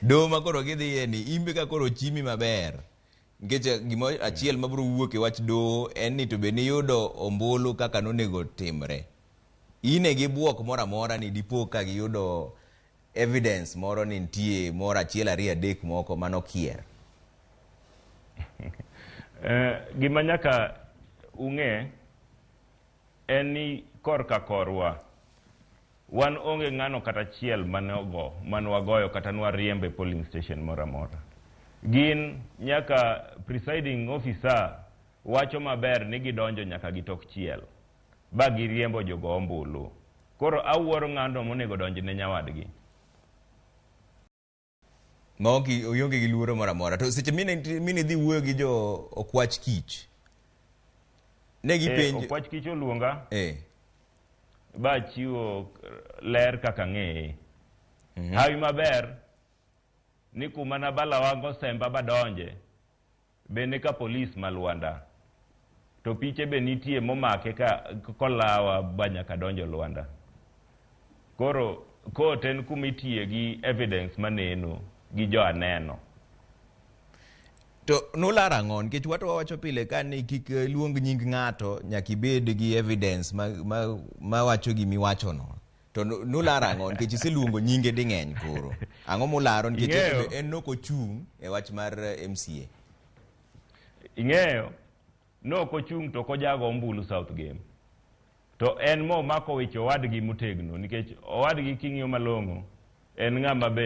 Do ma koro gidhi ni imbe ka koro chimi maber. Nikech gimo achiel mabro wuok e wach do en ni to be ni yudo ombulu kaka nonego timre. Ine gi buok mora mora ni dipo ka giyudo evidence moro ni nitie moro achiel ariyo adek moko manokier. Gima nyaka ung'e en ni korka korwa wan onge ng'ano kata achiel manwagoyo kata nwariembe polling station mora mora. Gin nyaka presiding officer wacho maber ni gidonjo nyaka gitok chiel ba giriembo jogo ombulu. Koro awuoro ng'ano monego donjo ne nyawadgi. Maoki oyonge gi luoro mora mora. To seche mine dhi wuoyo gi jo okwach kich. Ne gipenjo. Okwach kich oluonga. Ba chiwo ler kaka ng'eye. Hawi maber ni kuma na Abala Wanga osemba badonje bende ka polis malwanda. To piche be nitie momake ka kolawa banyaka donjo Lwanda. Koro koten kumitie gi evidence maneno gi jo aneno. To nulara ang'o nikech wacho pile ka ni kik luong nying ng'ato nyaka ibed gi evidence ma wacho gimi wacho no. To nulara ang'o nikech iseluongo nyinge ding'eny koro. Ang'o mularo nikech en nokochung' e wach mar MCA. Ing'eyo nokochung' to kojago ombulu South Game. To en mo mako weche owadgi motegno nikech owadgi king'iyo malong'o en ng'ama be